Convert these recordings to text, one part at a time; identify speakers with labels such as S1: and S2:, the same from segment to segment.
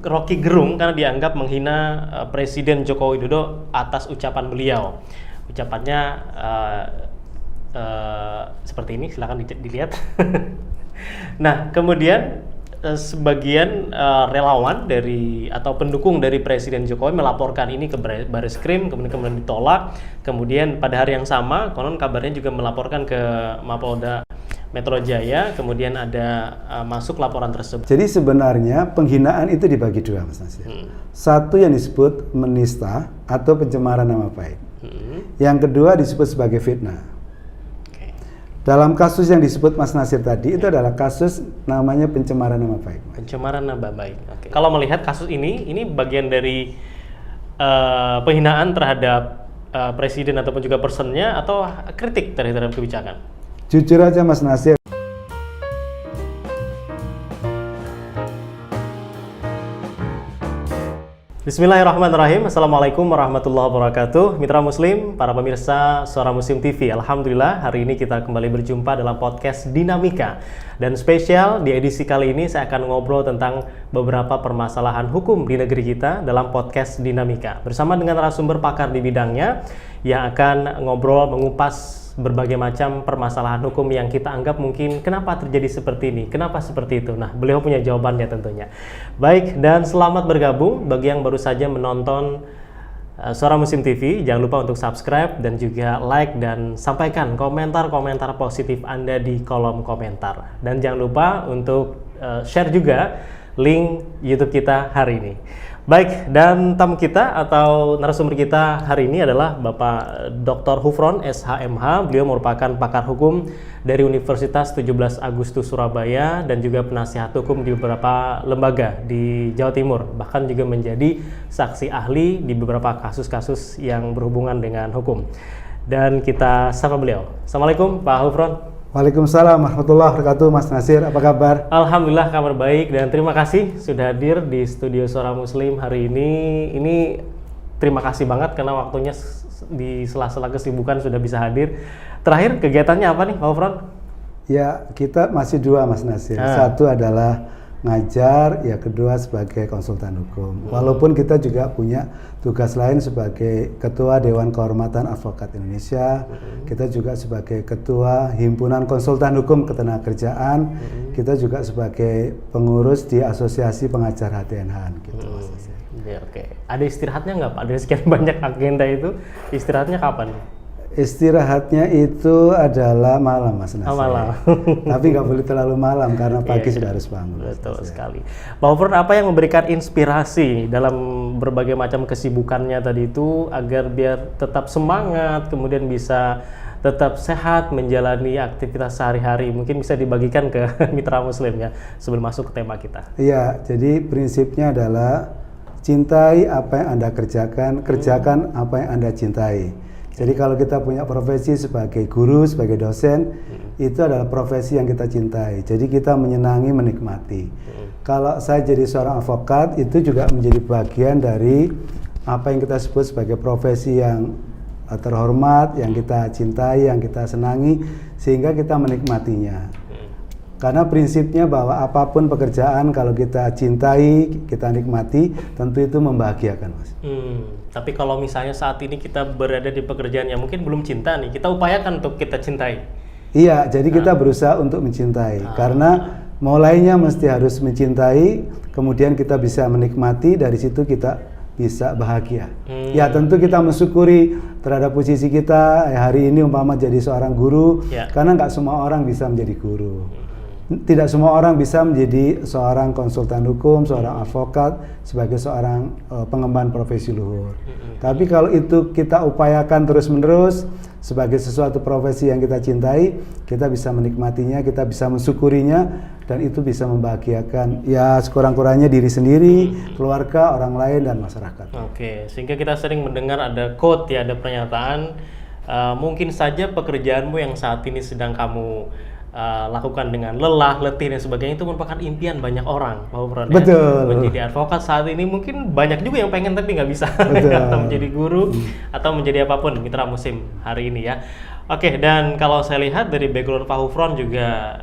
S1: Rocky Gerung karena dianggap menghina Presiden Joko Widodo atas ucapan beliau. Ucapannya seperti ini, silakan dilihat. Nah, kemudian sebagian relawan dari atau pendukung dari Presiden Jokowi melaporkan ini ke Bareskrim, kemudian ditolak. Kemudian pada hari yang sama, konon kabarnya juga melaporkan ke Mapolda Metro Jaya, kemudian ada masuk laporan tersebut.
S2: Jadi sebenarnya penghinaan itu dibagi dua, Mas Nasir. Satu yang disebut menista atau pencemaran nama baik. Yang kedua disebut sebagai fitnah. Dalam kasus yang disebut Mas Nasir tadi, itu adalah kasus namanya pencemaran nama baik.
S1: Pencemaran nama baik. Kalau melihat kasus ini bagian dari penghinaan terhadap presiden ataupun juga personnya, atau kritik terhadap kebijakan?
S2: Jujur aja Mas Nasir.
S1: Bismillahirrahmanirrahim. Assalamualaikum warahmatullahi wabarakatuh. Mitra Muslim, para pemirsa Suara Muslim TV. Alhamdulillah hari ini kita kembali berjumpa dalam podcast Dinamika. Dan spesial di edisi kali ini saya akan ngobrol tentang beberapa permasalahan hukum di negeri kita dalam podcast Dinamika. Bersama dengan narasumber pakar di bidangnya yang akan ngobrol mengupas berbagai macam permasalahan hukum yang kita anggap mungkin kenapa terjadi seperti ini, kenapa seperti itu. Nah, beliau punya jawabannya tentunya. Baik, dan selamat bergabung bagi yang baru saja menonton Suara Muslim TV. Jangan lupa untuk subscribe dan juga like dan sampaikan komentar-komentar positif Anda di kolom komentar. Dan jangan lupa untuk share juga link YouTube kita hari ini. Baik, dan tamu kita atau narasumber kita hari ini adalah Bapak Dr. Hufron, SHMH. Beliau merupakan pakar hukum dari Universitas 17 Agustus Surabaya dan juga penasihat hukum di beberapa lembaga di Jawa Timur. Bahkan juga menjadi saksi ahli di beberapa kasus-kasus yang berhubungan dengan hukum. Dan kita sapa beliau. Assalamualaikum Pak Hufron.
S2: Waalaikumsalam warahmatullahi wabarakatuh, Mas Nasir. Apa kabar?
S1: Alhamdulillah kabar baik, dan terima kasih sudah hadir di studio Suara Muslim hari ini. Ini terima kasih banget karena waktunya di sela-sela kesibukan sudah bisa hadir. Terakhir kegiatannya apa nih Pak Hufron?
S2: Ya, kita masih dua Mas Nasir. Satu adalah ngajar, ya kedua sebagai konsultan hukum. Walaupun kita juga punya tugas lain sebagai Ketua Dewan Kehormatan Advokat Indonesia, kita juga sebagai Ketua Himpunan Konsultan Hukum Ketenagakerjaan, kita juga sebagai pengurus di Asosiasi Pengajar HTNH gitu.
S1: Ya, oke. Ada istirahatnya nggak Pak? Ada sekian banyak agenda itu, istirahatnya kapan?
S2: Istirahatnya itu adalah malam Mas Nasir.
S1: Malam.
S2: Tapi nggak boleh terlalu malam karena pagi sudah harus bangun.
S1: Betul sekali. Pak Hufron, apa yang memberikan inspirasi dalam berbagai macam kesibukannya tadi itu agar biar tetap semangat, kemudian bisa tetap sehat menjalani aktivitas sehari-hari? Mungkin bisa dibagikan ke mitra Muslim ya sebelum masuk ke tema kita.
S2: Iya, jadi prinsipnya adalah cintai apa yang Anda kerjakan, kerjakan apa yang Anda cintai. Jadi kalau kita punya profesi sebagai guru, sebagai dosen, itu adalah profesi yang kita cintai. Jadi kita menyenangi, menikmati. Kalau saya jadi seorang advokat, itu juga menjadi bagian dari apa yang kita sebut sebagai profesi yang terhormat, yang kita cintai, yang kita senangi, sehingga kita menikmatinya. Karena prinsipnya bahwa apapun pekerjaan kalau kita cintai, kita nikmati, tentu itu membahagiakan, Mas.
S1: Tapi kalau misalnya saat ini kita berada di pekerjaan yang mungkin belum cinta nih, kita upayakan untuk kita cintai.
S2: Iya, jadi kita berusaha untuk mencintai. Karena mulainya mesti harus mencintai, kemudian kita bisa menikmati, dari situ kita bisa bahagia. Ya tentu kita mensyukuri terhadap posisi kita hari ini umpama jadi seorang guru, karena nggak semua orang bisa menjadi guru. Tidak semua orang bisa menjadi seorang konsultan hukum, seorang advokat, sebagai seorang pengemban profesi luhur. Tapi kalau itu kita upayakan terus-menerus sebagai sesuatu profesi yang kita cintai, kita bisa menikmatinya, kita bisa mensyukurinya, dan itu bisa membahagiakan ya sekurang-kurangnya diri sendiri, keluarga, orang lain, dan masyarakat.
S1: Oke, sehingga kita sering mendengar ada quote ya, ada pernyataan, mungkin saja pekerjaanmu yang saat ini sedang kamu lakukan dengan lelah, letih dan sebagainya itu merupakan impian banyak orang, Pak Hufron, ya.
S2: Betul.
S1: Menjadi advokat saat ini mungkin banyak juga yang pengen tapi nggak bisa,
S2: Betul.
S1: atau menjadi guru, atau menjadi apapun mitra musim hari ini ya. Oke, dan kalau saya lihat dari background Pak Hufron juga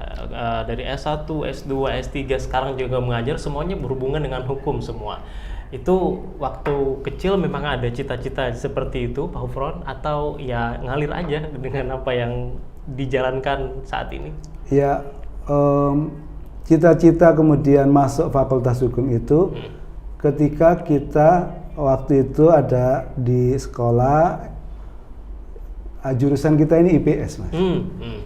S1: dari S1, S2, S3 sekarang juga mengajar, semuanya berhubungan dengan hukum semua. Itu waktu kecil memang ada cita-cita seperti itu Pak Hufron, atau ya ngalir aja dengan apa yang dijalankan saat ini?
S2: Ya, cita-cita kemudian masuk Fakultas Hukum itu ketika kita waktu itu ada di sekolah, jurusan kita ini IPS, Mas.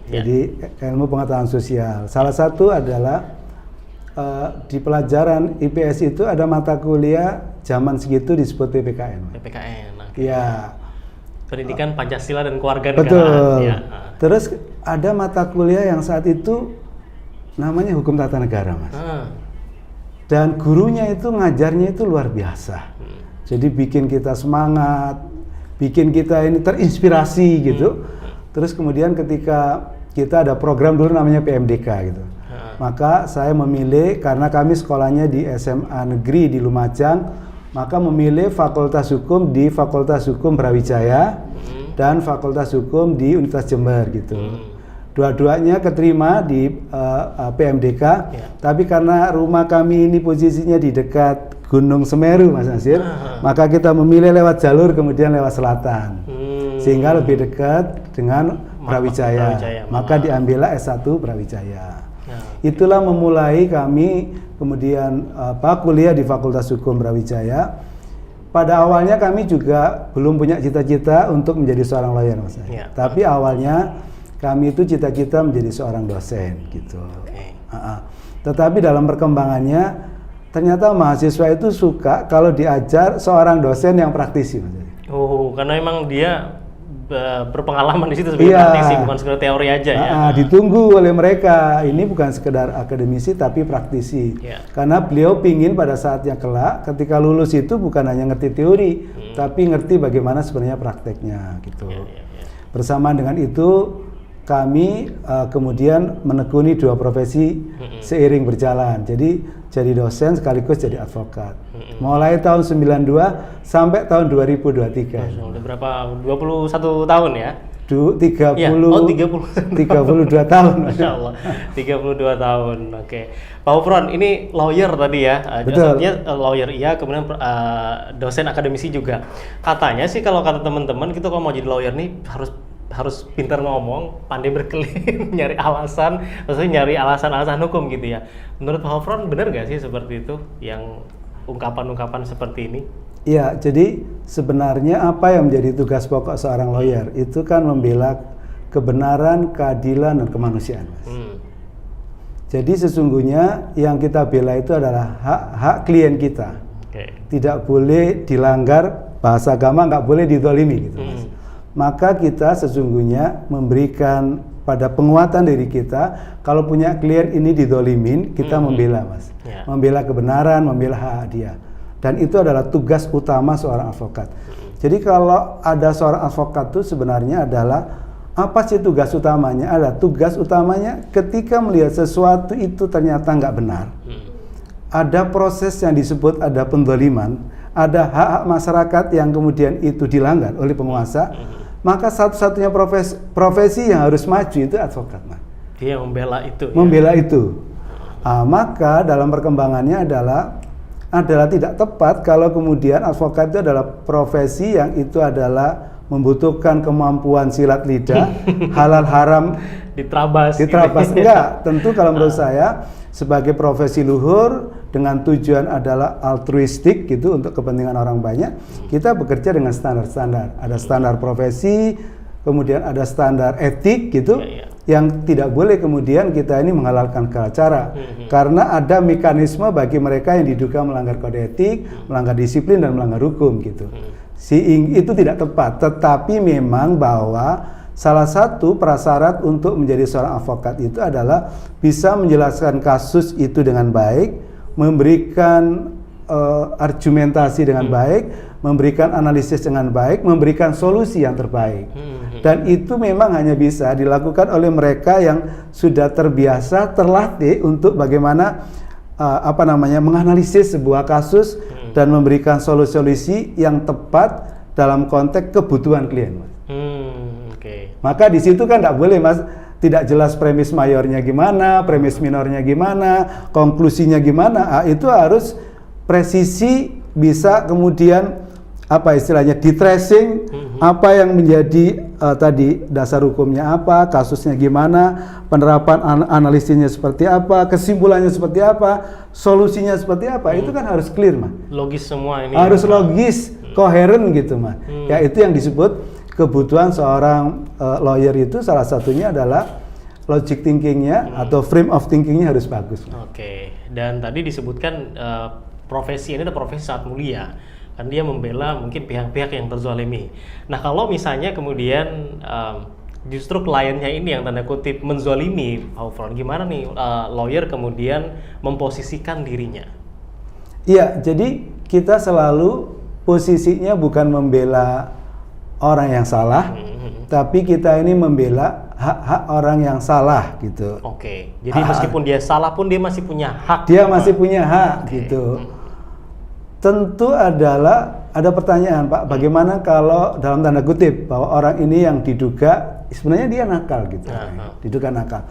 S2: Jadi ilmu pengetahuan sosial. Salah satu adalah di pelajaran IPS itu ada mata kuliah zaman segitu disebut PPKN.
S1: PPKN. Okay.
S2: Ya.
S1: Pendidikan Pancasila dan Keluarga
S2: Betul.
S1: Negaraan. Ya.
S2: Terus ada mata kuliah yang saat itu namanya Hukum Tata Negara, Mas. Dan gurunya itu ngajarnya itu luar biasa. Jadi bikin kita semangat, bikin kita ini terinspirasi gitu. Terus kemudian ketika kita ada program dulu namanya PMDK gitu. Maka saya memilih, karena kami sekolahnya di SMA Negeri di Lumajang, maka memilih Fakultas Hukum di Fakultas Hukum Brawijaya dan Fakultas Hukum di Universitas Jember gitu. Dua-duanya keterima di PMDK, tapi karena rumah kami ini posisinya di dekat Gunung Semeru, Mas Nasir, maka kita memilih lewat jalur kemudian lewat selatan, sehingga lebih dekat dengan Brawijaya. Maka diambillah S1 Brawijaya. Itulah memulai kami kemudian kuliah di Fakultas Hukum Brawijaya. Pada awalnya kami juga belum punya cita-cita untuk menjadi seorang lawyer, Mas. Tapi awalnya kami itu cita-cita menjadi seorang dosen gitu. Tetapi dalam perkembangannya ternyata mahasiswa itu suka kalau diajar seorang dosen yang praktisi, Mas.
S1: Oh, karena memang dia berpengalaman di situ sebagai praktisi, bukan sekedar teori aja ya.
S2: Ditunggu oleh mereka, ini bukan sekedar akademisi tapi praktisi. Karena beliau pingin pada saatnya kelak ketika lulus itu bukan hanya ngerti teori, tapi ngerti bagaimana sebenarnya prakteknya gitu. Bersamaan dengan itu kami kemudian menekuni dua profesi seiring berjalan. Jadi dosen sekaligus jadi advokat. Mulai tahun 92 sampai tahun 2023.
S1: Udah berapa? 21 tahun ya?
S2: 30.
S1: Ya. Oh, 30.
S2: 32 tahun.
S1: Masya Allah. 32 tahun. Oke. Pak Hufron, ini lawyer tadi ya.
S2: Betul.
S1: Artinya lawyer iya, kemudian dosen akademisi juga. Katanya sih kalau kata teman-teman gitu, kalau mau jadi lawyer nih harus pintar ngomong, pandai berkelit, nyari alasan, maksudnya nyari alasan-alasan hukum gitu ya. Menurut Pak Hufron benar nggak sih seperti itu, yang ungkapan-ungkapan seperti ini?
S2: Iya, jadi sebenarnya apa yang menjadi tugas pokok seorang lawyer itu kan membela kebenaran, keadilan, dan kemanusiaan, Mas. Jadi sesungguhnya yang kita bela itu adalah hak klien kita. Tidak boleh dilanggar, bahasa agama nggak boleh didolimi gitu, Mas. Maka kita sesungguhnya memberikan pada penguatan diri kita, kalau punya klien ini didolimin, kita membela, Mas. Membela kebenaran, membela hak dia. Dan itu adalah tugas utama seorang advokat. Jadi kalau ada seorang advokat itu sebenarnya adalah, apa sih tugas utamanya? Tugas utamanya ketika melihat sesuatu itu ternyata nggak benar. Ada proses yang disebut ada pendoliman, ada hak-hak masyarakat yang kemudian itu dilanggar oleh penguasa. Maka satu-satunya profesi yang harus maju itu advokat, Mas.
S1: Dia membela itu.
S2: Membela itu. Maka dalam perkembangannya adalah tidak tepat kalau kemudian advokat itu adalah profesi yang itu adalah membutuhkan kemampuan silat lidah, halal haram
S1: diterabas.
S2: Gitu. Enggak, tentu kalau menurut saya sebagai profesi luhur dengan tujuan adalah altruistik gitu untuk kepentingan orang banyak, kita bekerja dengan standar-standar. Ada standar profesi, kemudian ada standar etik gitu, yang tidak boleh kemudian kita ini menghalalkan segala cara. Karena ada mekanisme bagi mereka yang diduga melanggar kode etik, melanggar disiplin dan melanggar hukum gitu. Itu tidak tepat, tetapi memang bahwa salah satu prasyarat untuk menjadi seorang advokat itu adalah bisa menjelaskan kasus itu dengan baik, memberikan argumentasi dengan baik, memberikan analisis dengan baik, memberikan solusi yang terbaik. Dan itu memang hanya bisa dilakukan oleh mereka yang sudah terbiasa, terlatih untuk bagaimana menganalisis sebuah kasus dan memberikan solusi-solusi yang tepat dalam konteks kebutuhan klien. Maka di situ kan tidak boleh, Mas, tidak jelas premis mayornya gimana, premis minornya gimana, konklusinya gimana. Itu harus presisi, bisa kemudian di tracing apa yang menjadi tadi dasar hukumnya apa, kasusnya gimana, penerapan analisisnya seperti apa, kesimpulannya seperti apa, solusinya seperti apa. Itu kan harus clear, Mas.
S1: Logis semua ini.
S2: Harus logis, koheren gitu, Mas. Ya itu yang disebut kebutuhan seorang lawyer, itu salah satunya adalah logic thinkingnya atau frame of thinkingnya harus bagus.
S1: Oke. Dan tadi disebutkan profesi ini adalah profesi sangat mulia, kan dia membela mungkin pihak-pihak yang terzalimi. Nah kalau misalnya kemudian justru kliennya ini yang tanda kutip menzalimi, Pak Gufron, gimana nih lawyer kemudian memposisikan dirinya?
S2: Iya, jadi kita selalu posisinya bukan membela orang yang salah, tapi kita ini membela hak-hak orang yang salah gitu.
S1: Oke. Jadi meskipun dia salah pun dia masih punya hak.
S2: Dia masih punya hak gitu. Tentu ada pertanyaan, Pak, bagaimana kalau dalam tanda kutip bahwa orang ini yang diduga sebenarnya dia nakal gitu. Diduga nakal.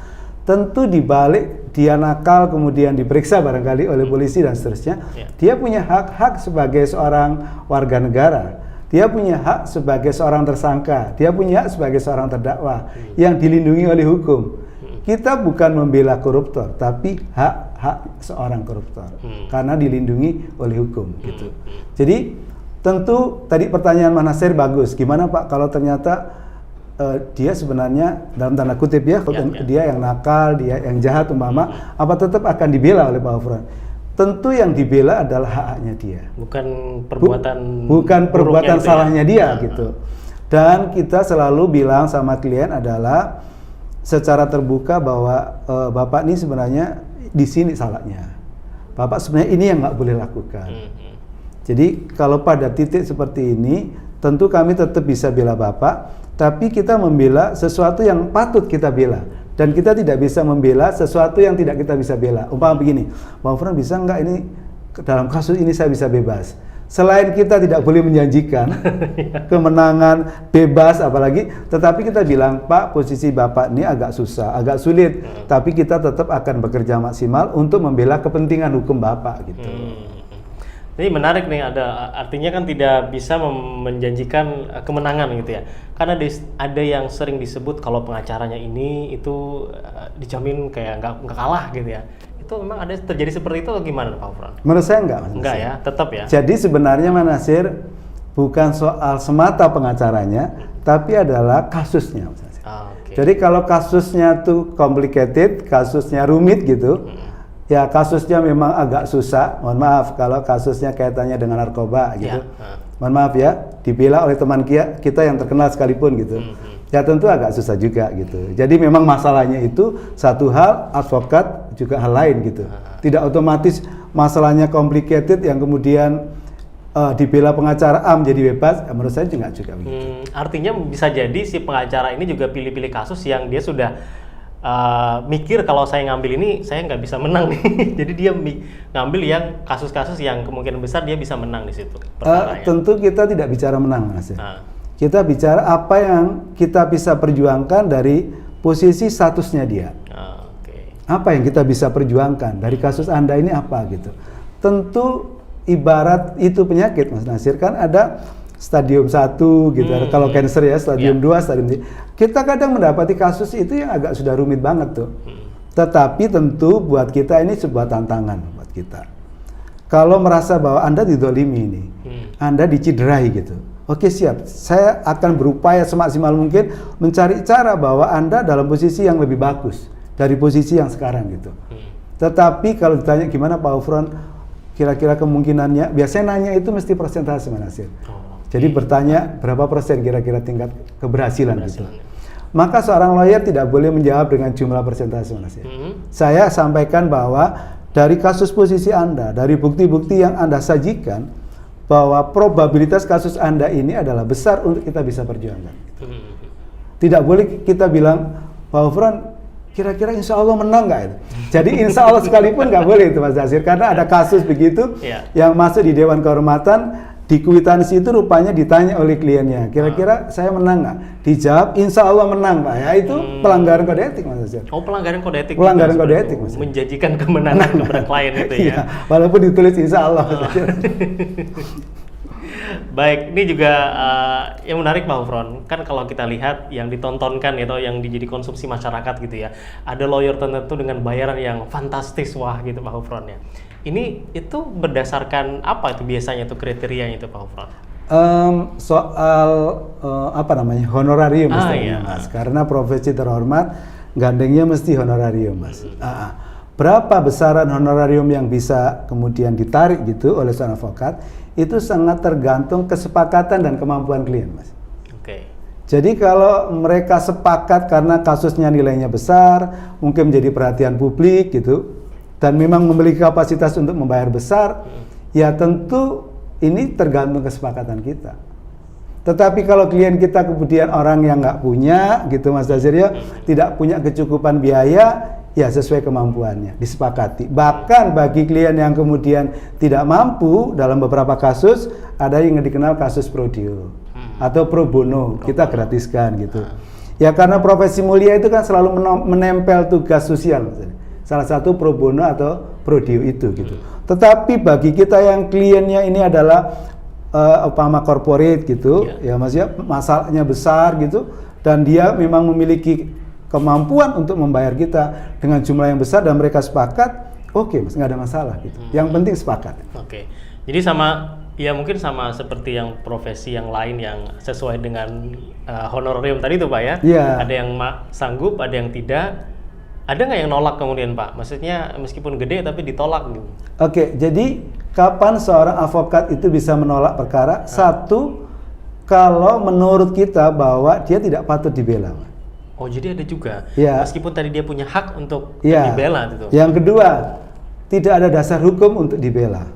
S2: Tentu dibalik dia nakal kemudian diperiksa barangkali oleh polisi dan seterusnya, dia punya hak-hak sebagai seorang warga negara. Dia punya hak sebagai seorang tersangka, dia punya hak sebagai seorang terdakwa yang dilindungi oleh hukum. Kita bukan membela koruptor, tapi hak-hak seorang koruptor karena dilindungi oleh hukum gitu. Jadi tentu tadi pertanyaan Mas Nasir bagus. Gimana, Pak, kalau ternyata dia sebenarnya dalam tanda kutip dia yang nakal, dia yang jahat umpama, apa tetap akan dibela oleh Pak Gufron? Tentu yang dibela adalah hak-haknya dia, bukan perbuatan salahnya dia gitu. Dan kita selalu bilang sama klien adalah secara terbuka bahwa Bapak ini sebenarnya di sini salahnya. Bapak sebenarnya ini yang nggak boleh lakukan. Jadi kalau pada titik seperti ini, tentu kami tetap bisa bela Bapak, tapi kita membela sesuatu yang patut kita bela. Dan kita tidak bisa membela sesuatu yang tidak kita bisa bela. Umpama begini, Bang Gufron bisa nggak ini dalam kasus ini saya bisa bebas? Selain kita tidak boleh menjanjikan kemenangan bebas apalagi, tetapi kita bilang, Pak, posisi Bapak ini agak susah, agak sulit, tapi kita tetap akan bekerja maksimal untuk membela kepentingan hukum Bapak gitu.
S1: Ini menarik nih, artinya kan tidak bisa menjanjikan kemenangan gitu ya. Karena ada yang sering disebut kalau pengacaranya ini itu dijamin kayak nggak kalah gitu ya. Itu memang ada terjadi seperti itu atau gimana, Pak Gufron?
S2: Menurut saya enggak, Mas.
S1: Enggak ya, tetap ya.
S2: Jadi sebenarnya Mas Nasir bukan soal semata pengacaranya, tapi adalah kasusnya, Mas Nasir. Jadi kalau kasusnya tuh complicated, kasusnya rumit gitu, ya kasusnya memang agak susah, mohon maaf kalau kasusnya kaitannya dengan narkoba gitu. Mohon maaf ya, dibela oleh teman kita yang terkenal sekalipun gitu. Ya tentu agak susah juga gitu. Jadi memang masalahnya itu satu hal, advokat juga hal lain gitu. Tidak otomatis masalahnya complicated yang kemudian dibela pengacara A menjadi bebas, menurut saya juga begitu.
S1: Artinya bisa jadi si pengacara ini juga pilih-pilih kasus yang dia sudah mikir kalau saya ngambil ini saya nggak bisa menang nih. Jadi dia ngambil yang kasus-kasus yang kemungkinan besar dia bisa menang di situ.
S2: Tentu kita tidak bicara menang, Mas. Kita bicara apa yang kita bisa perjuangkan dari posisi statusnya dia. Apa yang kita bisa perjuangkan dari kasus Anda ini apa gitu. Tentu ibarat itu penyakit, Mas Nasir, kan ada stadium 1 gitu. Kalau cancer ya stadium 2, stadium 3. Kita kadang mendapati kasus itu yang agak sudah rumit banget tuh. Tetapi tentu buat kita ini sebuah tantangan buat kita. Kalau merasa bahwa Anda didolimi ini, Anda diciderai gitu. Oke, siap, saya akan berupaya semaksimal mungkin mencari cara bahwa Anda dalam posisi yang lebih bagus dari posisi yang sekarang gitu. Tetapi kalau ditanya gimana Pak Gufron, kira-kira kemungkinannya, biasanya nanya itu mesti persentase, Mas Nasir. Jadi bertanya berapa persen kira-kira tingkat keberhasilan gitu. Maka seorang lawyer tidak boleh menjawab dengan jumlah persentase, Mas Nasir. Saya sampaikan bahwa dari kasus posisi Anda, dari bukti-bukti yang Anda sajikan, bahwa probabilitas kasus Anda ini adalah besar untuk kita bisa perjuangkan. Tidak boleh kita bilang, Pak Gufron, kira-kira insya Allah menang nggak itu? Jadi insya Allah sekalipun nggak boleh itu Mas Dasir, karena ada kasus begitu yang masuk di Dewan Kehormatan, di kwitansi itu rupanya ditanya oleh kliennya, kira-kira saya menang nggak? Dijawab, insya Allah menang Pak. Ya itu pelanggaran kode etik Mas Dasir.
S1: Oh, pelanggaran kode etik.
S2: Pelanggaran kode etik Mas.
S1: Menjanjikan kemenangan kepada klien itu ya.
S2: Iya, walaupun ditulis insya Allah.
S1: Baik, ini juga yang menarik Pak Gufron, kan kalau kita lihat yang ditontonkan atau yang jadi konsumsi masyarakat gitu ya, ada lawyer tertentu dengan bayaran yang fantastis, wah gitu Pak Gufron ya. Ini itu berdasarkan apa itu biasanya tuh kriterianya itu Pak Gufron?
S2: Soal apa namanya, honorarium
S1: iya.
S2: Mas, karena profesi terhormat gandengnya mesti honorarium Mas. Berapa besaran honorarium yang bisa kemudian ditarik gitu oleh seorang advokat, itu sangat tergantung kesepakatan dan kemampuan klien Mas. Jadi kalau mereka sepakat karena kasusnya nilainya besar, mungkin menjadi perhatian publik gitu, dan memang memiliki kapasitas untuk membayar besar, ya tentu ini tergantung kesepakatan kita. Tetapi kalau klien kita kemudian orang yang nggak punya gitu Mas Dasir ya, tidak punya kecukupan biaya, ya sesuai kemampuannya, disepakati. Bahkan bagi klien yang kemudian tidak mampu, dalam beberapa kasus ada yang dikenal kasus pro dio atau pro bono, kita gratiskan gitu. Ya karena profesi mulia itu kan selalu menempel tugas sosial, salah satu pro bono atau pro dio itu gitu. Tetapi bagi kita yang kliennya ini adalah upama corporate gitu, ya Mas ya, masalahnya besar gitu, dan dia memang memiliki kemampuan untuk membayar kita dengan jumlah yang besar dan mereka sepakat, oke Mas, nggak ada masalah gitu. Yang penting sepakat.
S1: Jadi sama, ya mungkin sama seperti yang profesi yang lain yang sesuai dengan honorarium tadi tuh Pak ya. Ada yang sanggup, ada yang tidak. Ada nggak yang nolak kemudian Pak? Maksudnya meskipun gede tapi ditolak gitu.
S2: Jadi kapan seorang advokat itu bisa menolak perkara? Satu, kalau menurut kita bahwa dia tidak patut dibela.
S1: Oh, jadi ada juga. Meskipun tadi dia punya hak untuk dibela gitu.
S2: Yang kedua, tidak ada dasar hukum untuk dibela.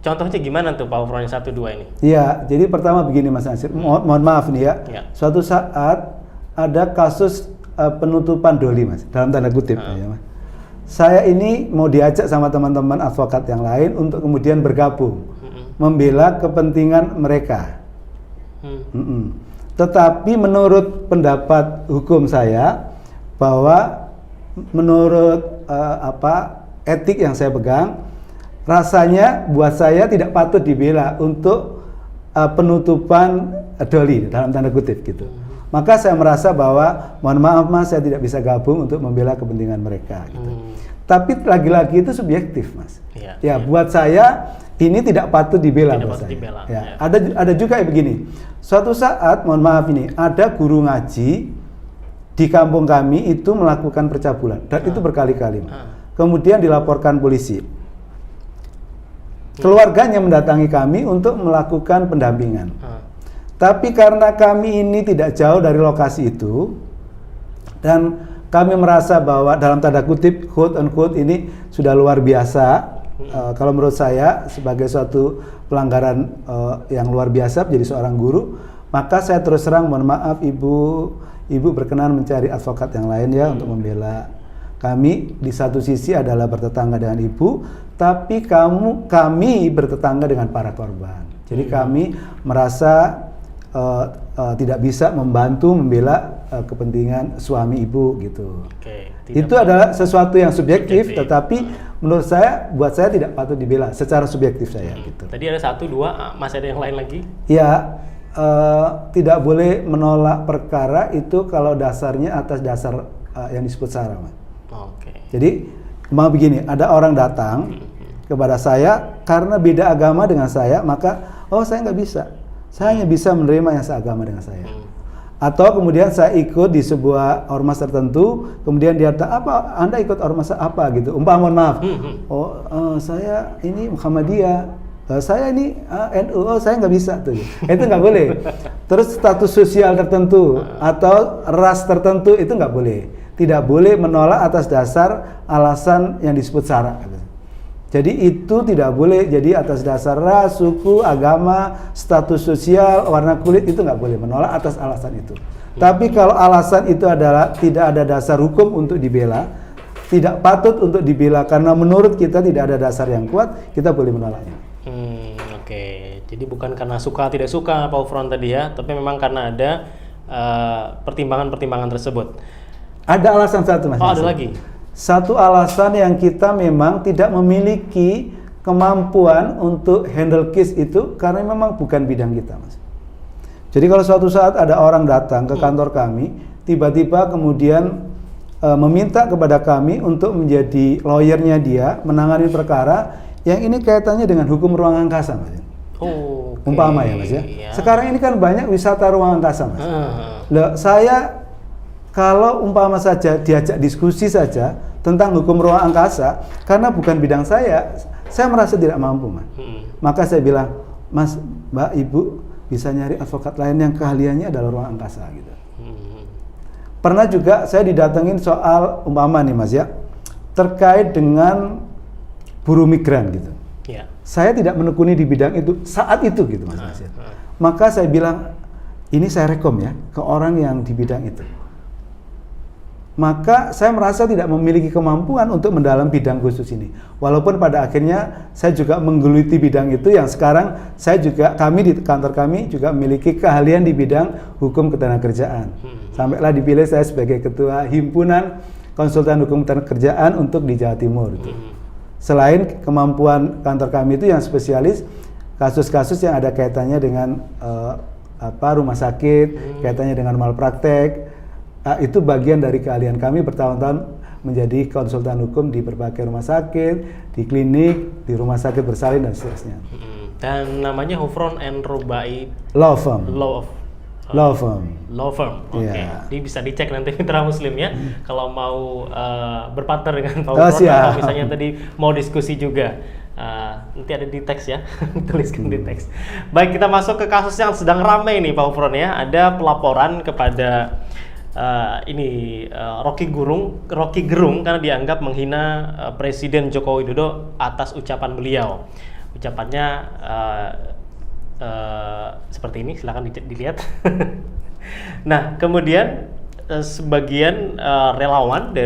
S1: Contohnya gimana tuh Pak Gufron yang 1, 2 ini?
S2: Iya, jadi pertama begini Mas Nasir, mohon maaf nih ya. Suatu saat ada kasus penutupan doli Mas, dalam tanda kutip ya Mas. Saya ini mau diajak sama teman-teman advokat yang lain untuk kemudian bergabung, membela kepentingan mereka. Tetapi menurut pendapat hukum saya, bahwa menurut etik yang saya pegang, rasanya buat saya tidak patut dibela untuk penutupan doli dalam tanda kutip gitu. Maka saya merasa bahwa mohon maaf Mas, saya tidak bisa gabung untuk membela kepentingan mereka gitu. Tapi lagi-lagi itu subjektif Mas. Buat saya ini tidak patut dibela. Ada juga yang begini. Suatu saat, mohon maaf ini, ada guru ngaji di kampung kami itu melakukan percabulan dan itu berkali-kali. Kemudian dilaporkan polisi. Keluarganya mendatangi kami untuk melakukan pendampingan. Tapi karena kami ini tidak jauh dari lokasi itu, dan kami merasa bahwa dalam tanda kutip, quote unquote ini sudah luar biasa, kalau menurut saya sebagai suatu pelanggaran yang luar biasa menjadi seorang guru, maka saya terus terang mohon maaf ibu berkenan mencari advokat yang lain ya untuk membela kami. Di satu sisi adalah bertetangga dengan ibu, tapi kami bertetangga dengan para korban. Jadi kami merasa tidak bisa membantu membela kepentingan suami ibu gitu. Itu adalah sesuatu yang subjektif, tetapi menurut saya, buat saya tidak patut dibela secara subjektif saya gitu.
S1: Tadi ada 1, 2, masih ada yang lain lagi?
S2: Ya, tidak boleh menolak perkara itu kalau dasarnya atas dasar yang disebut sara. Jadi mau begini, ada orang datang kepada saya karena beda agama dengan saya, maka saya nggak bisa. Saya hanya bisa menerima yang seagama dengan saya. Atau kemudian saya ikut di sebuah ormas tertentu, kemudian dia tanya, apa Anda ikut ormas apa gitu? Mohon maaf. Saya ini Muhammadiyah. Saya ini NU. Saya nggak bisa tuh. Itu nggak boleh. Terus status sosial tertentu atau ras tertentu itu nggak boleh. tidak boleh menolak atas dasar alasan yang disebut syarak. Jadi itu tidak boleh jadi atas dasar ras, suku, agama, status sosial, warna kulit, itu nggak boleh menolak atas alasan itu. Tapi kalau alasan itu adalah tidak ada dasar hukum untuk dibela, tidak patut untuk dibela karena menurut kita tidak ada dasar yang kuat, kita boleh menolaknya.
S1: Oke. Jadi bukan karena suka tidak suka Pak Ufron tadi ya, tapi memang karena ada pertimbangan-pertimbangan tersebut.
S2: Ada alasan satu, Mas.
S1: Oh, ada lagi.
S2: Satu alasan yang kita memang tidak memiliki kemampuan untuk handle case itu karena memang bukan bidang kita, Mas. Jadi kalau suatu saat ada orang datang ke kantor kami, tiba-tiba kemudian meminta kepada kami untuk menjadi lawyernya dia, menangani perkara yang ini kaitannya dengan hukum ruang angkasa, Mas.
S1: Oh, okay.
S2: Umpama ya, Mas ya. Sekarang ini kan banyak wisata ruang angkasa, Mas. Loh, saya kalau umpama saja diajak diskusi saja tentang hukum ruang angkasa, karena bukan bidang saya merasa tidak mampu, Mas. Maka saya bilang, Mas, Mbak, Ibu bisa nyari advokat lain yang keahliannya adalah ruang angkasa gitu. Pernah juga saya didatengin soal umpama nih, Mas ya, terkait dengan buruh migran gitu.
S1: Yeah.
S2: Saya tidak menekuni di bidang itu saat itu gitu, Mas. Maka saya bilang, ini saya rekom ya ke orang yang di bidang itu. Maka saya merasa tidak memiliki kemampuan untuk mendalam bidang khusus ini. Walaupun pada akhirnya saya juga menggeluti bidang itu yang sekarang kami di kantor kami juga memiliki keahlian di bidang hukum ketenagakerjaan. Sampailah dipilih saya sebagai ketua himpunan konsultan hukum ketenagakerjaan untuk di Jawa Timur. Selain kemampuan kantor kami itu yang spesialis kasus-kasus yang ada kaitannya dengan rumah sakit, kaitannya dengan malpraktek. Itu bagian dari keahlian kami bertahun-tahun menjadi konsultan hukum di berbagai rumah sakit, di klinik, di rumah sakit bersalin dan seterusnya.
S1: Dan namanya Hufron and Rubai
S2: Law Firm.
S1: Law Firm. Oke.
S2: Yeah.
S1: Jadi bisa dicek nanti mitra muslim ya kalau mau berpartner dengan Pak Hufron atau misalnya tadi mau diskusi juga. Nanti ada di teks ya, tuliskan di teks. Baik, kita masuk ke kasus yang sedang ramai nih Pak Hufron ya. Ada pelaporan kepada Rocky Gerung karena dianggap menghina Presiden Joko Widodo atas ucapan beliau. Ucapannya seperti ini, silakan dilihat. Nah, kemudian sebagian relawan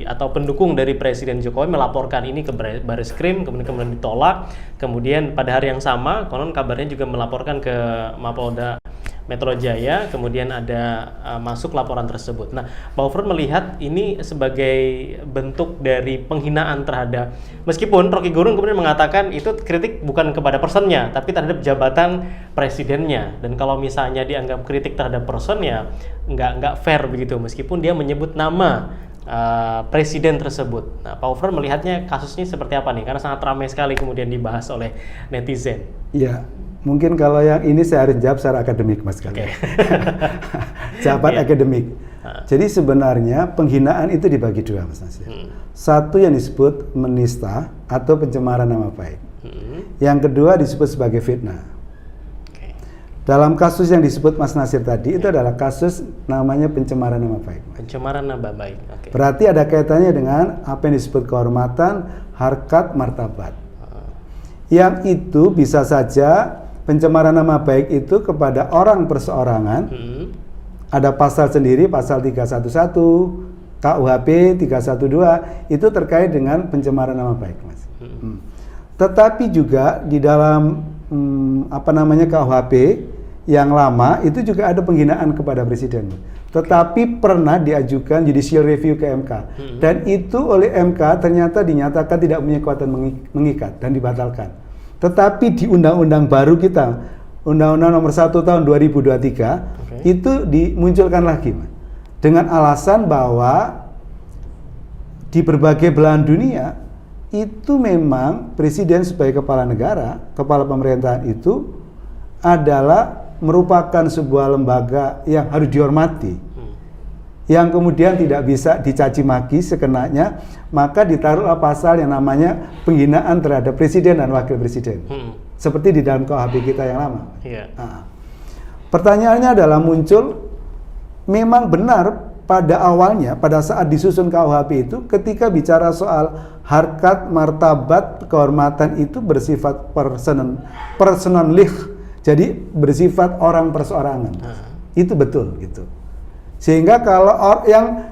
S1: atau pendukung dari Presiden Jokowi melaporkan ini ke Bareskrim, kemudian ditolak. Kemudian pada hari yang sama, konon kabarnya juga melaporkan ke Mapolda Metro Jaya, kemudian ada masuk laporan tersebut. Nah, Pak Ufron melihat ini sebagai bentuk dari penghinaan terhadap, meskipun Rocky Gerung kemudian mengatakan itu kritik bukan kepada personnya, tapi terhadap jabatan presidennya. Dan kalau misalnya dianggap kritik terhadap personnya, nggak fair begitu, meskipun dia menyebut nama presiden tersebut. Nah, Pak Ufron melihatnya kasusnya seperti apa nih? Karena sangat ramai sekali kemudian dibahas oleh netizen.
S2: Iya. Mungkin kalau yang ini saya harus jawab secara akademik, Mas. Okay. Jawaban akademik. Jadi sebenarnya penghinaan itu dibagi dua, Mas Nasir. Satu yang disebut menista atau pencemaran nama baik. Yang kedua disebut sebagai fitnah. Dalam kasus yang disebut Mas Nasir tadi itu adalah kasus namanya pencemaran nama baik.
S1: Pencemaran nama baik.
S2: Berarti ada kaitannya dengan apa yang disebut kehormatan, harkat, martabat. Yang itu bisa saja pencemaran nama baik itu kepada orang perseorangan. Ada pasal sendiri, pasal 311, KUHP 312, itu terkait dengan pencemaran nama baik, Mas. Tetapi juga di dalam KUHP yang lama itu juga ada penghinaan kepada presiden. Tetapi pernah diajukan judicial review ke MK. Dan itu oleh MK ternyata dinyatakan tidak punya kekuatan mengikat dan dibatalkan. Tetapi di undang-undang baru kita, Undang-Undang Nomor 1 Tahun 2023, itu dimunculkan lagi, Mas, dengan alasan bahwa di berbagai belahan dunia itu memang presiden sebagai kepala negara, kepala pemerintahan itu adalah merupakan sebuah lembaga yang harus dihormati, yang kemudian tidak bisa dicaci maki sekenanya, maka ditaruhlah pasal yang namanya penghinaan terhadap presiden dan wakil presiden. Seperti di dalam KUHP kita yang lama. Nah, pertanyaannya adalah muncul, memang benar pada awalnya, pada saat disusun KUHP itu, ketika bicara soal harkat, martabat, kehormatan itu bersifat personalih, jadi bersifat orang perseorangan. Itu betul gitu. Sehingga kalau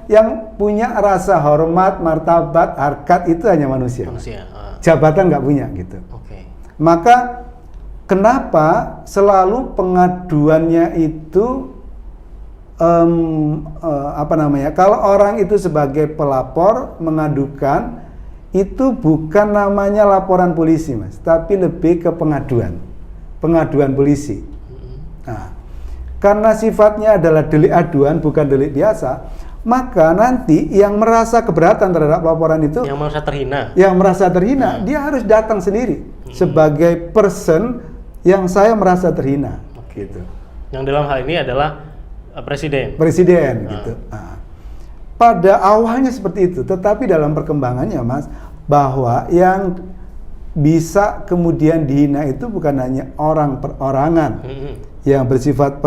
S2: yang punya rasa hormat, martabat, harkat itu hanya manusia. Jabatan nggak punya gitu. Maka kenapa selalu pengaduannya itu kalau orang itu sebagai pelapor mengadukan, itu bukan namanya laporan polisi, Mas, tapi lebih ke pengaduan polisi. Nah, karena sifatnya adalah delik aduan, bukan delik biasa, maka nanti yang merasa keberatan terhadap laporan itu, yang merasa terhina, dia harus datang sendiri sebagai person yang saya merasa terhina. Gitu.
S1: Yang dalam hal ini adalah Presiden
S2: gitu. Nah, pada awalnya seperti itu, tetapi dalam perkembangannya, Mas, bahwa yang bisa kemudian dihina itu bukan hanya orang perorangan yang bersifat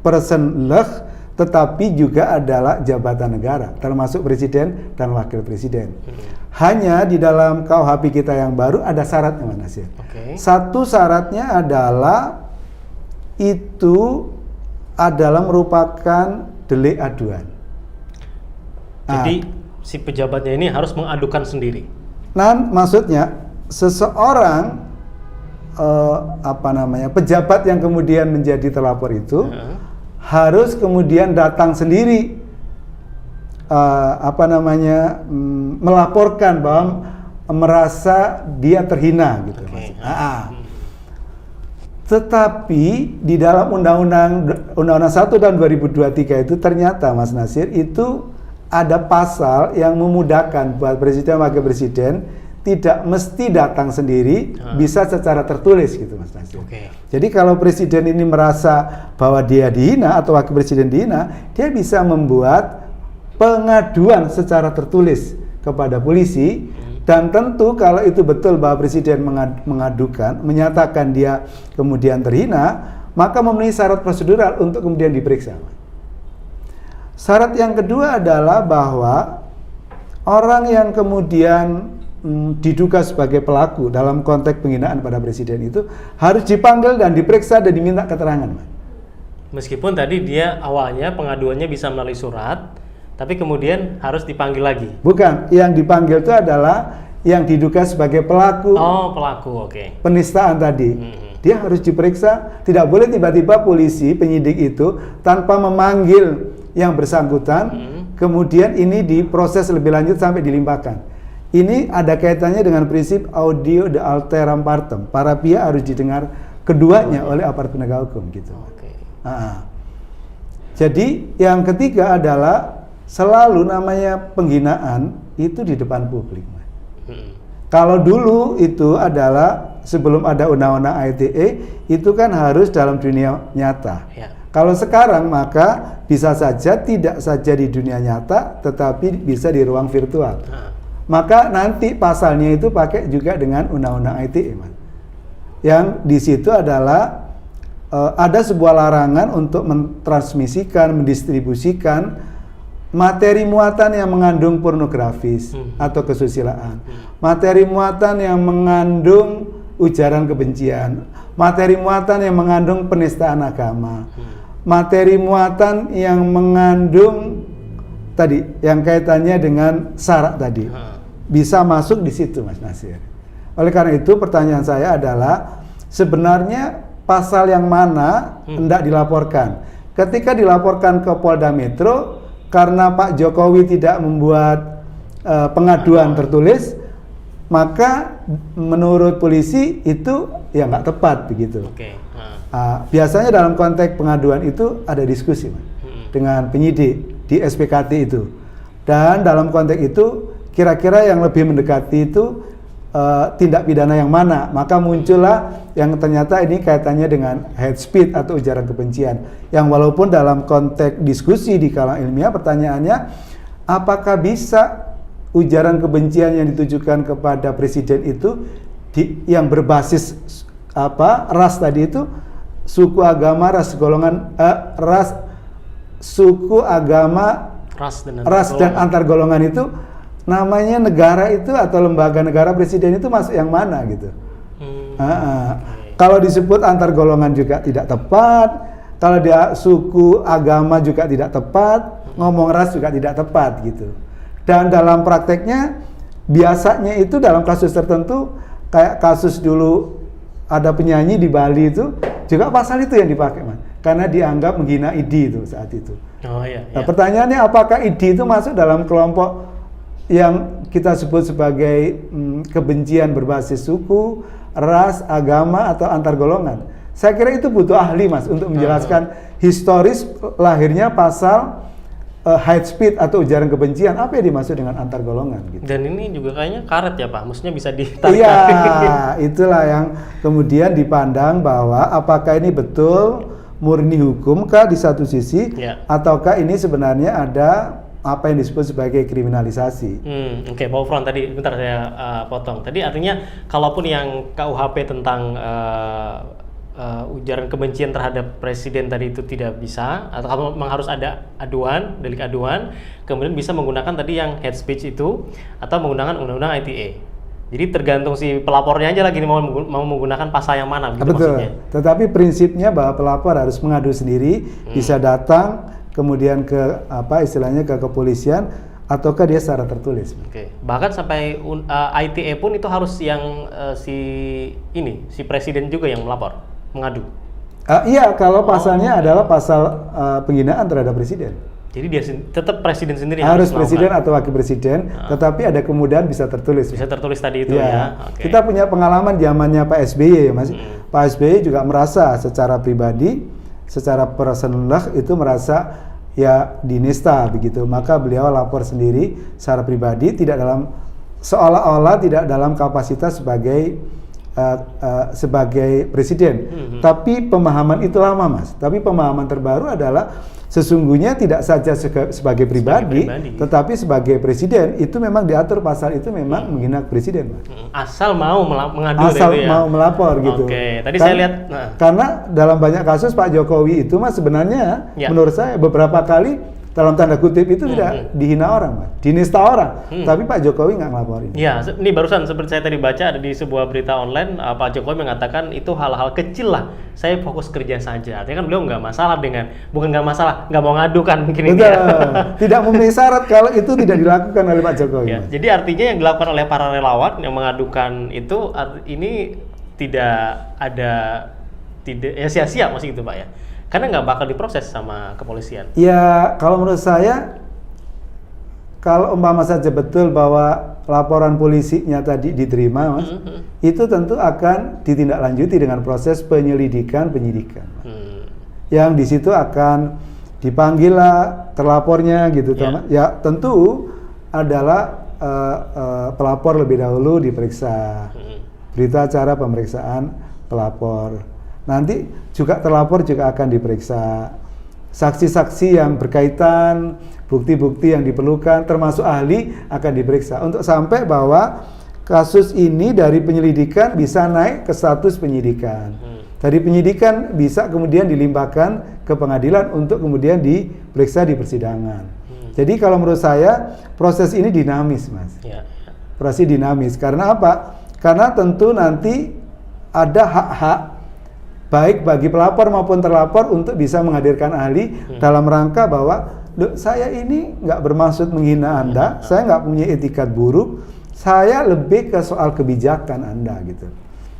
S2: personleh, tetapi juga adalah jabatan negara, termasuk presiden dan wakil presiden. Hanya di dalam KUHP kita yang baru ada syaratnya, Mas Nasir. Satu syaratnya adalah itu adalah merupakan delik aduan.
S1: Jadi si pejabatnya ini harus mengadukan sendiri.
S2: Nah, maksudnya seseorang pejabat yang kemudian menjadi terlapor itu harus kemudian datang sendiri melaporkan bahwa merasa dia terhina gitu. Tetapi di dalam Undang-Undang 1 tahun 2023 itu ternyata, Mas Nasir, itu ada pasal yang memudahkan buat presiden dan wakil presiden tidak mesti datang sendiri, bisa secara tertulis gitu, Mas Nasir. Jadi kalau presiden ini merasa bahwa dia dihina atau wakil presiden dihina, dia bisa membuat pengaduan secara tertulis kepada polisi. Dan tentu kalau itu betul bahwa presiden mengadukan, menyatakan dia kemudian terhina, maka memenuhi syarat prosedural untuk kemudian diperiksa. Syarat yang kedua adalah bahwa orang yang kemudian diduga sebagai pelaku dalam konteks penghinaan pada presiden itu harus dipanggil dan diperiksa dan diminta keterangan.
S1: Meskipun tadi dia awalnya pengaduannya bisa melalui surat, tapi kemudian harus dipanggil lagi.
S2: Bukan, yang dipanggil itu adalah yang diduga sebagai pelaku. Penistaan tadi. Dia harus diperiksa, tidak boleh tiba-tiba polisi, penyidik itu tanpa memanggil yang bersangkutan, kemudian ini diproses lebih lanjut sampai dilimpahkan. Ini ada kaitannya dengan prinsip audio de alteram partem. Para pihak harus didengar keduanya oleh aparat penegak hukum gitu. Jadi yang ketiga adalah selalu namanya penghinaan itu di depan publik. Kalau dulu itu adalah sebelum ada undang-undang ITE itu kan harus dalam dunia nyata. Kalau sekarang maka bisa saja tidak saja di dunia nyata, tetapi bisa di ruang virtual. Maka nanti pasalnya itu pakai juga dengan undang-undang ITE, Mas. Yang di situ adalah ada sebuah larangan untuk mentransmisikan, mendistribusikan materi muatan yang mengandung pornografis atau kesusilaan, materi muatan yang mengandung ujaran kebencian, materi muatan yang mengandung penistaan agama, materi muatan yang mengandung tadi yang kaitannya dengan syarat tadi, bisa masuk di situ, Mas Nasir. Oleh karena itu pertanyaan saya adalah sebenarnya pasal yang mana hendak dilaporkan? Ketika dilaporkan ke Polda Metro, karena Pak Jokowi tidak membuat pengaduan tertulis, maka menurut polisi itu ya nggak tepat begitu. Biasanya dalam konteks pengaduan itu ada diskusi, Mas, dengan penyidik di SPKT itu. Dan dalam konteks itu kira-kira yang lebih mendekati itu tindak pidana yang mana, maka muncullah yang ternyata ini kaitannya dengan hate speech atau ujaran kebencian, yang walaupun dalam konteks diskusi di kalangan ilmiah pertanyaannya apakah bisa ujaran kebencian yang ditujukan kepada presiden itu yang berbasis ras tadi itu, suku, agama, ras, golongan, ras, suku, agama,
S1: ras
S2: dan antar golongan itu namanya negara itu atau lembaga negara presiden itu masuk yang mana gitu. Kalau disebut antar golongan juga tidak tepat, kalau dia suku agama juga tidak tepat, ngomong ras juga tidak tepat gitu. Dan dalam prakteknya biasanya itu dalam kasus tertentu kayak kasus dulu ada penyanyi di Bali itu juga pasal itu yang dipakai, Mas. Karena dianggap menghina ID itu saat itu. Nah, pertanyaannya apakah ID itu masuk dalam kelompok yang kita sebut sebagai kebencian berbasis suku, ras, agama, atau antar golongan? Saya kira itu butuh ahli, Mas, untuk menjelaskan historis lahirnya pasal hate speech atau ujaran kebencian, apa yang dimaksud dengan antar golongan gitu.
S1: Dan ini juga kayaknya karet ya Pak, maksudnya bisa ditarik.
S2: Iya, itulah yang kemudian dipandang bahwa apakah ini betul murni hukum kah di satu sisi, ataukah ini sebenarnya ada apa yang disebut sebagai kriminalisasi.
S1: Oke, Pak Ufron tadi, bentar saya potong. Tadi artinya kalaupun yang KUHP tentang ujaran kebencian terhadap presiden tadi itu tidak bisa, atau kalau memang harus ada aduan, delik aduan, kemudian bisa menggunakan tadi yang hate speech itu, atau menggunakan undang-undang ITE. Jadi tergantung si pelapornya aja lagi mau menggunakan pasal yang mana, gitu.
S2: Betul.
S1: Maksudnya.
S2: Tetapi prinsipnya bahwa pelapor harus mengadu sendiri, bisa datang kemudian ke apa istilahnya ke kepolisian, ataukah dia secara tertulis.
S1: Oke. Bahkan sampai ITE pun itu harus yang si presiden juga yang melapor, mengadu.
S2: Iya, kalau pasalnya adalah pasal penghinaan terhadap presiden.
S1: Jadi dia tetap presiden sendiri
S2: harus presiden atau wakil presiden, tetapi ada kemudahan bisa tertulis.
S1: Bisa tertulis tadi itu ya.
S2: Okay. Kita punya pengalaman zamannya Pak SBY ya, Mas. Pak SBY juga merasa secara pribadi, secara personal itu merasa ya dinista begitu. Maka beliau lapor sendiri secara pribadi, tidak dalam seolah-olah tidak dalam kapasitas sebagai presiden. Tapi pemahaman itu lama, Mas. Tapi pemahaman terbaru adalah sesungguhnya tidak saja sebagai pribadi, tetapi sebagai presiden itu memang diatur pasal itu memang menghina presiden, Mas.
S1: Asal mau mengadu,
S2: asal itu ya? Mau melapor gitu.
S1: Oke, tadi saya lihat.
S2: Karena dalam banyak kasus Pak Jokowi itu, Mas, sebenarnya menurut saya beberapa kali dalam tanda kutip itu tidak dihina orang, Mas, dinista orang, tapi Pak Jokowi nggak ngelaporin.
S1: Iya, ini barusan seperti saya tadi baca ada di sebuah berita online, Pak Jokowi mengatakan itu hal-hal kecil lah, saya fokus kerja saja. Artinya kan beliau nggak masalah bukan nggak masalah, nggak mau ngadu kan mungkin.
S2: Betul, tidak memenuhi syarat kalau itu tidak dilakukan oleh Pak Jokowi.
S1: Ya, jadi artinya yang dilakukan oleh para relawan yang mengadukan itu ini tidak sia-sia masih gitu Pak ya. Karena nggak bakal diproses sama kepolisian.
S2: Ya, kalau menurut saya, kalau umpama saja betul bahwa laporan polisinya tadi diterima, Mas, itu tentu akan ditindaklanjuti dengan proses penyidikan. Yang di situ akan dipanggil lah terlapornya gitu, ya tentu adalah pelapor lebih dahulu diperiksa, berita acara pemeriksaan pelapor. Nanti juga terlapor juga akan diperiksa, saksi-saksi yang berkaitan, bukti-bukti yang diperlukan, termasuk ahli akan diperiksa untuk sampai bahwa kasus ini dari penyelidikan bisa naik ke status penyidikan. Dari penyidikan bisa kemudian dilimpahkan ke pengadilan untuk kemudian diperiksa di persidangan. Jadi kalau menurut saya proses ini dinamis, Mas. Proses dinamis. Karena apa? Karena tentu nanti ada hak-hak baik bagi pelapor maupun terlapor untuk bisa menghadirkan ahli dalam rangka bahwa saya ini nggak bermaksud menghina Anda, saya nggak punya etikat buruk, saya lebih ke soal kebijakan Anda gitu.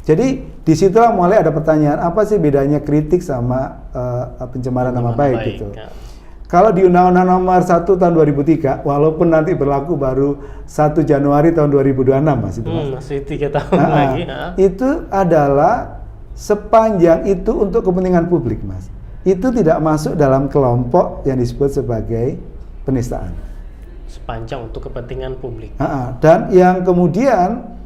S2: Jadi disitulah mulai ada pertanyaan, apa sih bedanya kritik sama pencemaran nama baik gitu. Kalau di Undang-Undang Nomor 1 Tahun 2003, walaupun nanti berlaku baru 1 Januari tahun 2026, Mas, itu Mas.
S1: Masih 3 tahun lagi.
S2: Itu adalah sepanjang itu untuk kepentingan publik, Mas, itu tidak masuk dalam kelompok yang disebut sebagai penistaan.
S1: Sepanjang untuk kepentingan publik.
S2: Dan yang kemudian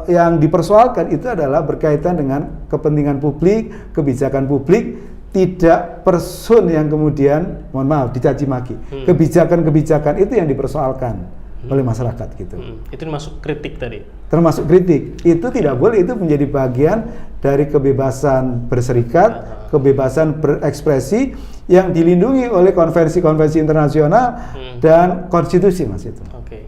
S2: yang dipersoalkan itu adalah berkaitan dengan kepentingan publik, kebijakan publik, tidak person yang kemudian, mohon maaf, dicaci maki. Kebijakan-kebijakan itu yang dipersoalkan oleh masyarakat gitu.
S1: Itu masuk kritik tadi.
S2: Termasuk kritik. Itu tidak boleh, itu menjadi bagian dari kebebasan berserikat, kebebasan berekspresi yang dilindungi oleh konvensi-konvensi internasional dan konstitusi, Mas itu.
S1: Oke.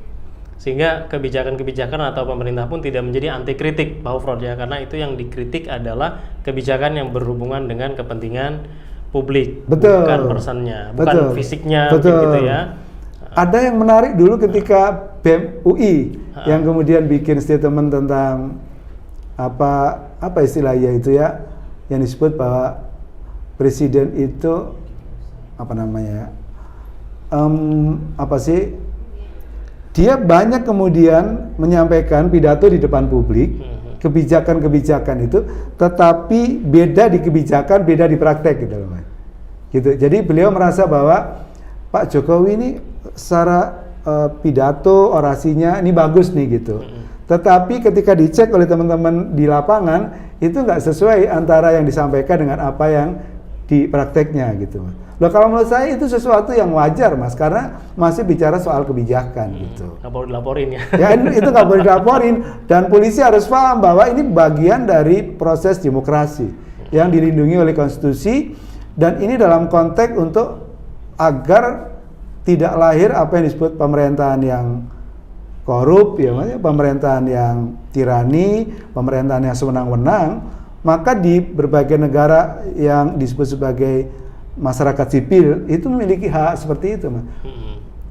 S1: Sehingga kebijakan-kebijakan atau pemerintah pun tidak menjadi anti kritik, Pak Hufron ya, karena itu yang dikritik adalah kebijakan yang berhubungan dengan kepentingan publik,
S2: betul,
S1: bukan personnya, bukan
S2: betul,
S1: fisiknya,
S2: betul.
S1: gitu ya.
S2: Ada yang menarik dulu ketika BEM UI yang kemudian bikin statement tentang apa istilahnya itu ya, yang disebut bahwa presiden itu apa namanya, dia banyak kemudian menyampaikan pidato di depan publik, kebijakan-kebijakan itu, tetapi beda di kebijakan, beda di praktek gitu loh, Mas. Gitu. Jadi beliau merasa bahwa Pak Jokowi ini secara pidato, orasinya ini bagus nih gitu. Tetapi ketika dicek oleh teman-teman di lapangan, itu nggak sesuai antara yang disampaikan dengan apa yang di prakteknya gitu. Loh, kalau menurut saya itu sesuatu yang wajar, Mas, karena masih bicara soal kebijakan gitu.
S1: Nggak perlu dilaporin ya.
S2: Ya itu nggak boleh dilaporin, dan polisi harus paham bahwa ini bagian dari proses demokrasi yang dilindungi oleh konstitusi, dan ini dalam konteks untuk agar tidak lahir apa yang disebut pemerintahan yang korup, ya, maksudnya pemerintahan yang tirani, pemerintahan yang sewenang-wenang. Maka di berbagai negara yang disebut sebagai masyarakat sipil itu memiliki hak seperti itu, Mas.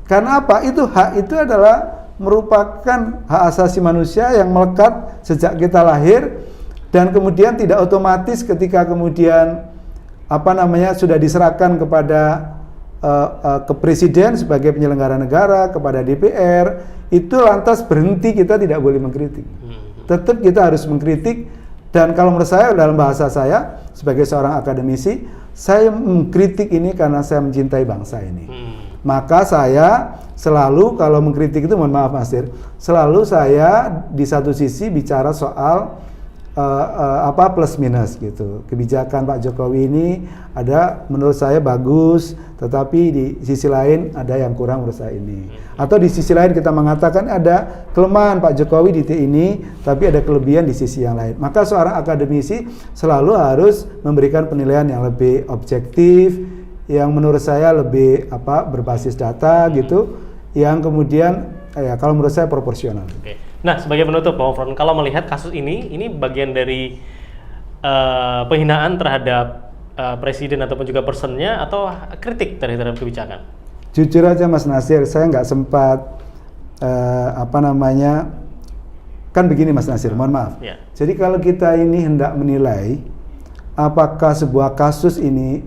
S2: Karena apa? Hak itu adalah merupakan hak asasi manusia yang melekat sejak kita lahir, dan kemudian tidak otomatis ketika kemudian sudah diserahkan kepada ke presiden sebagai penyelenggara negara, kepada DPR, itu lantas berhenti, kita tidak boleh mengkritik. Tetap kita harus mengkritik. Dan kalau menurut saya, dalam bahasa saya sebagai seorang akademisi, saya mengkritik ini karena saya mencintai bangsa ini. Maka saya selalu, kalau mengkritik itu, mohon maaf Mas Dir, selalu saya di satu sisi bicara soal plus minus gitu. Kebijakan Pak Jokowi ini ada menurut saya bagus, tetapi di sisi lain ada yang kurang menurut saya ini. Atau di sisi lain kita mengatakan ada kelemahan Pak Jokowi di titik ini, tapi ada kelebihan di sisi yang lain. Maka seorang akademisi selalu harus memberikan penilaian yang lebih objektif, yang menurut saya lebih berbasis data gitu, yang kemudian kalau menurut saya proporsional.
S1: Oke. Nah, sebagai penutup, Pak Hufron, kalau melihat kasus ini bagian dari penghinaan terhadap presiden ataupun juga personnya, atau kritik terhadap kebijakan?
S2: Jujur aja Mas Nasir, saya nggak sempat kan begini Mas Nasir, mohon maaf.
S1: Ya.
S2: Jadi kalau kita ini hendak menilai apakah sebuah kasus ini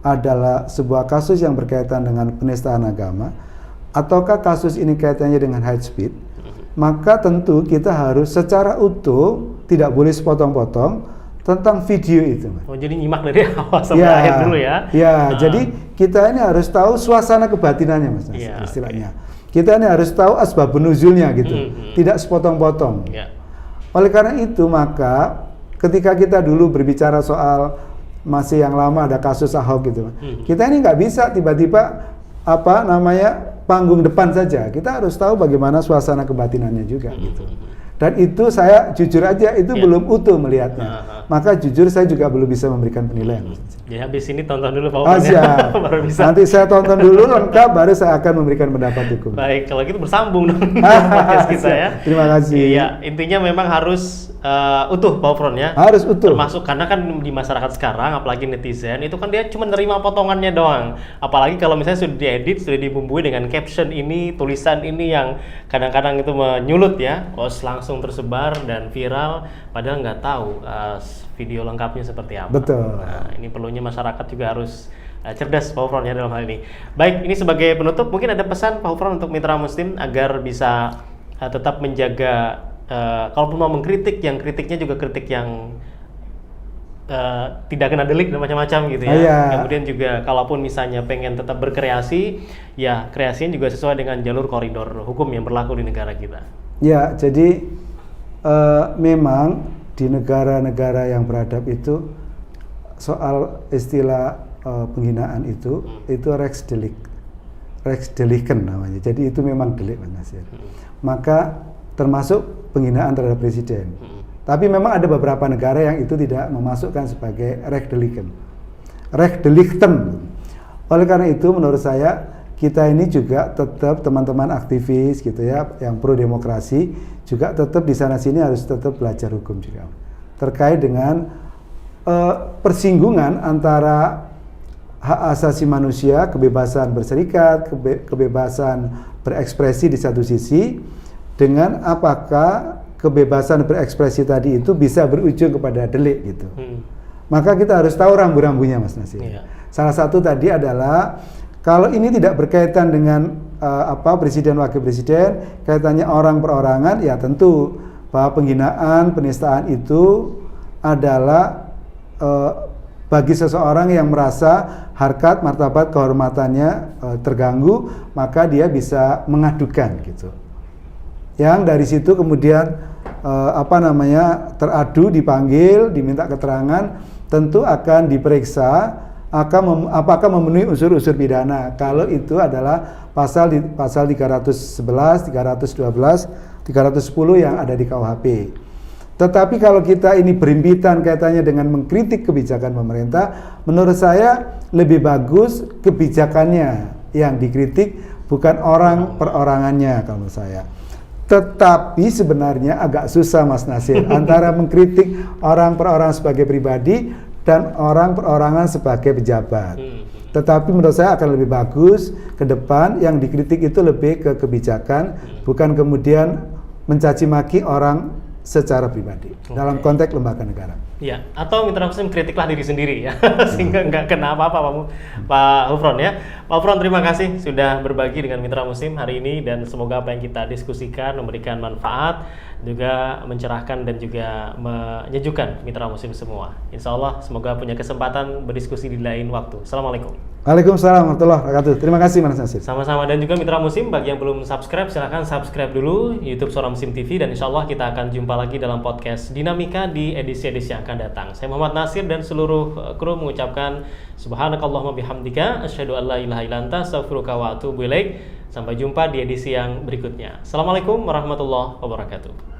S2: adalah sebuah kasus yang berkaitan dengan penistaan agama, ataukah kasus ini kaitannya dengan hate speech, maka tentu kita harus secara utuh, tidak boleh sepotong-potong tentang video itu.
S1: Oh, jadi nyimak dari awal sampai akhir dulu ya?
S2: Ya, jadi kita ini harus tahu suasana kebatinannya, Mas, istilahnya. Okay. Kita ini harus tahu asbabun nuzulnya gitu, tidak sepotong-potong. Oleh karena itu, maka ketika kita dulu berbicara soal masih yang lama ada kasus Ahok gitu, kita ini nggak bisa tiba-tiba panggung depan saja. Kita harus tahu bagaimana suasana kebatinannya juga gitu. Dan itu saya jujur aja itu belum utuh melihatnya. Maka jujur saya juga belum bisa memberikan penilaian.
S1: Jadi habis ini tonton dulu Pak Hufron
S2: baru bisa. Nanti saya tonton dulu lengkap, baru saya akan memberikan pendapat hukum.
S1: Baik, kalau gitu bersambung dong podcast kita ya.
S2: Terima kasih.
S1: Iya, intinya memang harus utuh Pak Hufron ya.
S2: Harus utuh.
S1: Termasuk karena kan di masyarakat sekarang, apalagi netizen, itu kan dia cuma nerima potongannya doang. Apalagi kalau misalnya sudah diedit, sudah dibumbui dengan caption ini, tulisan ini yang kadang-kadang itu menyulut ya, langsung tersebar dan viral, padahal nggak tahu video lengkapnya seperti apa.
S2: Betul.
S1: Nah, ini perlunya masyarakat juga harus cerdas Pak Hufron ya dalam hal ini. Baik, ini sebagai penutup mungkin ada pesan Pak Hufron untuk mitra muslim agar bisa tetap menjaga, kalaupun mau mengkritik, yang kritiknya juga kritik yang tidak kena delik dan macam-macam gitu ya. Kemudian juga kalaupun misalnya pengen tetap berkreasi, ya kreasinya juga sesuai dengan jalur koridor hukum yang berlaku di negara kita. Ya,
S2: jadi memang di negara-negara yang beradab itu soal istilah penghinaan itu rex delicten namanya. Jadi itu memang delik, Mas Nasir. Maka termasuk penghinaan terhadap presiden. Tapi memang ada beberapa negara yang itu tidak memasukkan sebagai rex delicten. Oleh karena itu menurut saya kita ini juga tetap teman-teman aktivis gitu ya, yang pro demokrasi juga tetap di sana sini harus tetap belajar hukum juga terkait dengan persinggungan antara hak asasi manusia, kebebasan berserikat, kebebasan berekspresi di satu sisi, dengan apakah kebebasan berekspresi tadi itu bisa berujung kepada delik gitu. Maka kita harus tahu rambu-rambunya, Mas Nasir. Salah satu tadi adalah kalau ini tidak berkaitan dengan presiden wakil presiden, kaitannya orang perorangan, ya tentu bahwa penghinaan, penistaan itu adalah bagi seseorang yang merasa harkat, martabat, kehormatannya terganggu, maka dia bisa mengadukan gitu. Yang dari situ kemudian teradu, dipanggil, diminta keterangan, tentu akan diperiksa apakah memenuhi unsur-unsur pidana. Kalau itu adalah pasal 311, 312, 310 yang ada di KUHP. Tetapi kalau kita ini berimpitan kaitannya dengan mengkritik kebijakan pemerintah, menurut saya lebih bagus kebijakannya yang dikritik, bukan orang perorangannya kalau menurut saya. Tetapi sebenarnya agak susah, Mas Nasir, antara mengkritik orang perorangan sebagai pribadi dan orang perorangan sebagai pejabat. Tetapi menurut saya akan lebih bagus ke depan yang dikritik itu lebih ke kebijakan, bukan kemudian mencaci maki orang secara pribadi dalam konteks lembaga negara.
S1: Ya, atau mitra muslim kritiklah diri sendiri ya, sehingga nggak kena apa-apa Pak Hufron ya. Pak Hufron, terima kasih sudah berbagi dengan mitra muslim hari ini, dan semoga apa yang kita diskusikan memberikan manfaat, juga mencerahkan dan juga menyejukkan mitra muslim semua. Insya Allah semoga punya kesempatan berdiskusi di lain waktu. Assalamualaikum.
S2: Waalaikumsalam warahmatullahi wabarakatuh. Terima kasih Mas Nasir.
S1: Sama-sama, dan juga mitra muslim bagi yang belum subscribe, silahkan subscribe dulu YouTube Suara Muslim TV, dan insya Allah kita akan jumpa lagi dalam podcast Dinamika di edisi-edisi yang akan datang. Saya Muhammad Nasir dan seluruh kru mengucapkan subhanakallahumma bihamdika asyhadu an la ilaha illa anta astaghfiruka wa atubu ilaik. Sampai jumpa di edisi yang berikutnya. Assalamualaikum warahmatullahi wabarakatuh.